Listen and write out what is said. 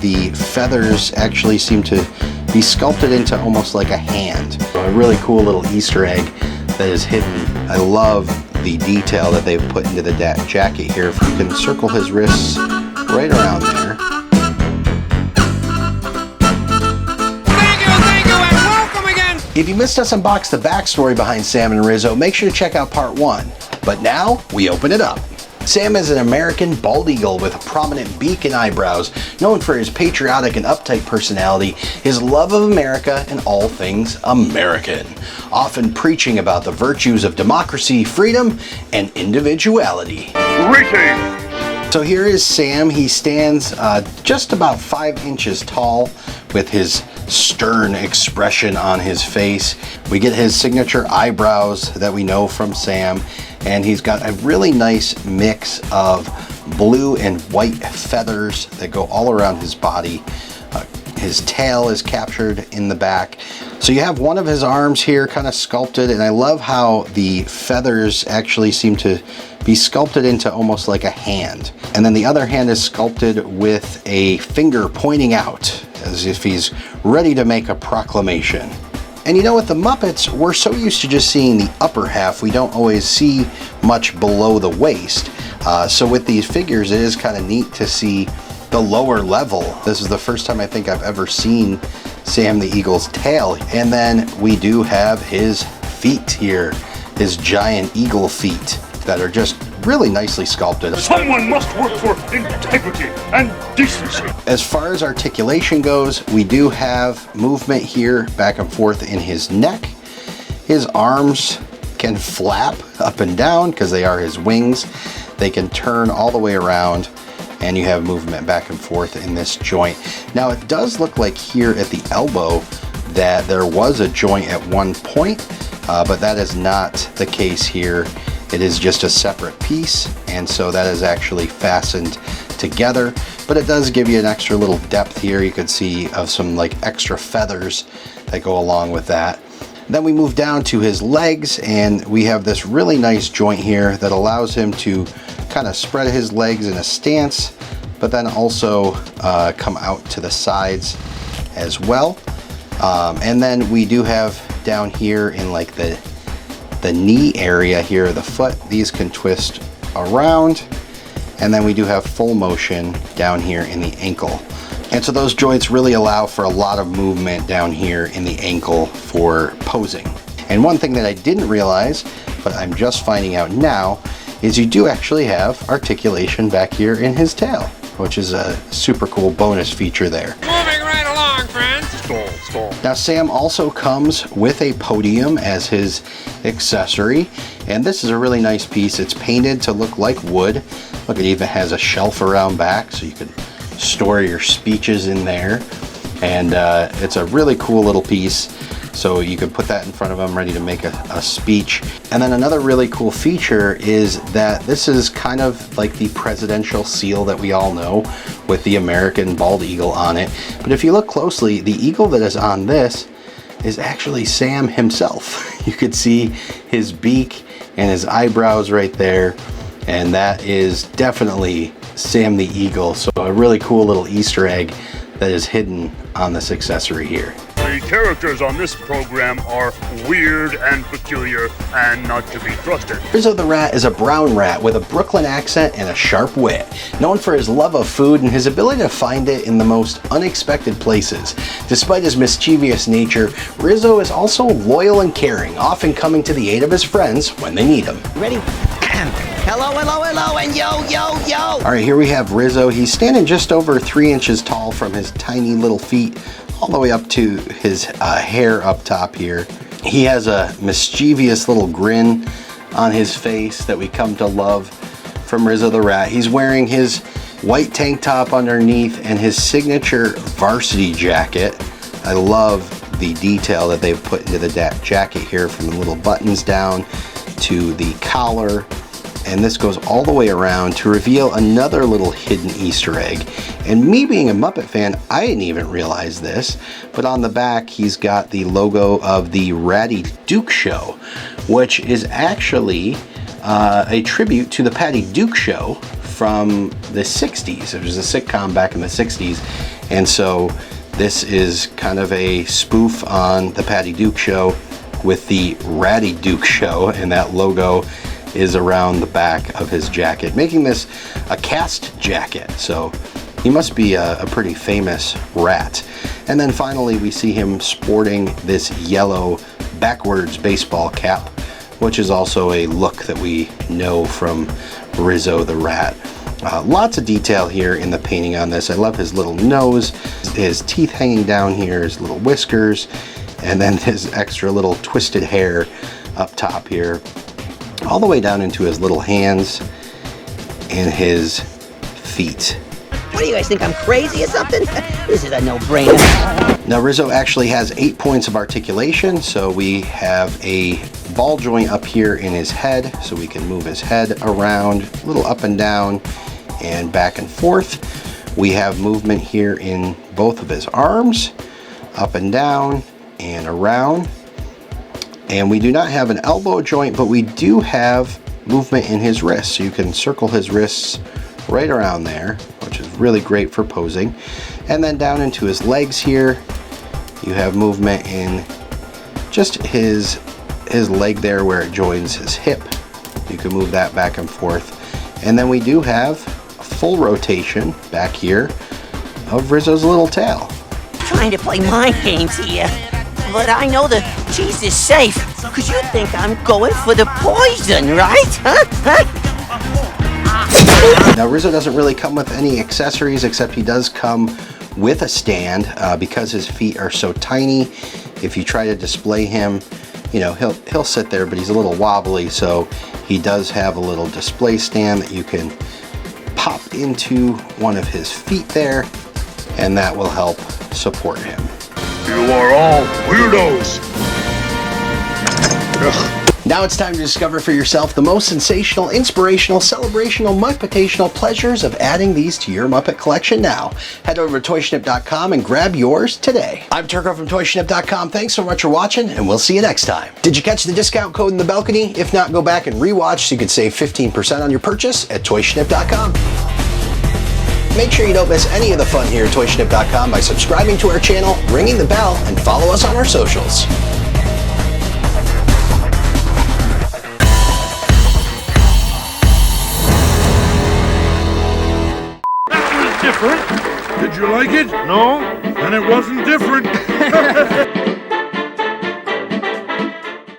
the feathers actually seem to be sculpted into almost like a hand. A really cool little Easter egg that is hidden. I love the detail that they've put into the jacket here. If you can circle his wrists right around there. Thank you, and welcome again! If you missed us unbox the backstory behind Sam and Rizzo, make sure to check out part 1. But now, we open it up. Sam is an American bald eagle with a prominent beak and eyebrows, known for his patriotic and uptight personality, his love of America and all things American, often preaching about the virtues of democracy, freedom, and individuality. Greetings! So here is Sam. He stands just about 5 inches tall with his stern expression on his face. We get his signature eyebrows that we know from Sam, and he's got a really nice mix of blue and white feathers that go all around his body. His tail is captured in the back. So you have one of his arms here kind of sculpted, and I love how the feathers actually seem to be sculpted into almost like a hand. And then the other hand is sculpted with a finger pointing out, as if he's ready to make a proclamation. And you know, with the Muppets, we're so used to just seeing the upper half, we don't always see much below the waist. So with these figures, it is kind of neat to see the lower level. This is the first time I think I've ever seen Sam the Eagle's tail. And then we do have his feet here, his giant eagle feet that are just really nicely sculpted. Someone must work for integrity and decency. As far as articulation goes, we do have movement here back and forth in his neck. His arms can flap up and down because they are his wings. They can turn all the way around, and you have movement back and forth in this joint. Now it does look like here at the elbow that there was a joint at one point, but that is not the case here. It is just a separate piece, and so that is actually fastened together, but it does give you an extra little depth here. You can see of some like extra feathers that go along with that. Then we move down to his legs, and we have this really nice joint here that allows him to kind of spread his legs in a stance, but then also come out to the sides as well. And then we do have down here in like the knee area here of the foot, these can twist around, and then we do have full motion down here in the ankle. And so those joints really allow for a lot of movement down here in the ankle for posing. And one thing that I didn't realize, but I'm just finding out now, is you do actually have articulation back here in his tail, which is a super cool bonus feature there. Moving right along, friends. Stall. Now Sam also comes with a podium as his accessory, and this is a really nice piece. It's painted to look like wood. Look, it even has a shelf around back so you can store your speeches in there, and it's a really cool little piece. So you can put that in front of him ready to make a speech. And then another really cool feature is that this is kind of like the presidential seal that we all know with the American bald eagle on it. But if you look closely, the eagle that is on this is actually Sam himself. You could see his beak and his eyebrows right there. And that is definitely Sam the Eagle. So a really cool little Easter egg that is hidden on this accessory here. The characters on this program are weird and peculiar and not to be trusted. Rizzo the Rat is a brown rat with a Brooklyn accent and a sharp wit. Known for his love of food and his ability to find it in the most unexpected places. Despite his mischievous nature, Rizzo is also loyal and caring, often coming to the aid of his friends when they need him. Ready? Hello, and yo. All right, here we have Rizzo. He's standing just over 3 inches tall from his tiny little feet all the way up to his hair up top here. He has a mischievous little grin on his face that we come to love from Rizzo the Rat. He's wearing his white tank top underneath and his signature varsity jacket. I love the detail that they've put into the jacket here, from the little buttons down to the collar. And this goes all the way around to reveal another little hidden Easter egg. And me being a Muppet fan, I didn't even realize this, but on the back he's got the logo of the Ratty Duke Show, which is actually a tribute to the Patty Duke Show from the 60s. It was a sitcom back in the 60s, And so this is kind of a spoof on the Patty Duke Show with the Ratty Duke Show, and that logo is around the back of his jacket, making this a cast jacket. So he must be a pretty famous rat. And then finally we see him sporting this yellow backwards baseball cap, which is also a look that we know from Rizzo the rat. Lots of detail here in the painting on this. I love his little nose, his teeth hanging down here, his little whiskers, and then his extra little twisted hair up top here, all the way down into his little hands and his feet. What do you guys think, I'm crazy or something? This is a no-brainer. Now Rizzo actually has 8 points of articulation, so we have a ball joint up here in his head, so we can move his head around, a little up and down and back and forth. We have movement here in both of his arms, up and down and around. And we do not have an elbow joint, but we do have movement in his wrists. So you can circle his wrists right around there, which is really great for posing. And then down into his legs here, you have movement in just his leg there where it joins his hip. You can move that back and forth. And then we do have a full rotation back here of Rizzo's little tail. Trying to play mind games here, but I know the cheese is safe, because you think I'm going for the poison, right? Huh? Now Rizzo doesn't really come with any accessories, except he does come with a stand because his feet are so tiny. If you try to display him, you know, he'll sit there, but he's a little wobbly, so he does have a little display stand that you can pop into one of his feet there, and that will help support him. You are all weirdos. Ugh. Now it's time to discover for yourself the most sensational, inspirational, celebrational, Muppetational pleasures of adding these to your Muppet collection now. Head over to Toyshnip.com and grab yours today. I'm Turco from Toyshnip.com. Thanks so much for watching, and we'll see you next time. Did you catch the discount code in the balcony? If not, go back and rewatch so you can save 15% on your purchase at Toyshnip.com. Make sure you don't miss any of the fun here at Toyshnip.com by subscribing to our channel, ringing the bell, and follow us on our socials. Different. Did you like it? No. And it wasn't different.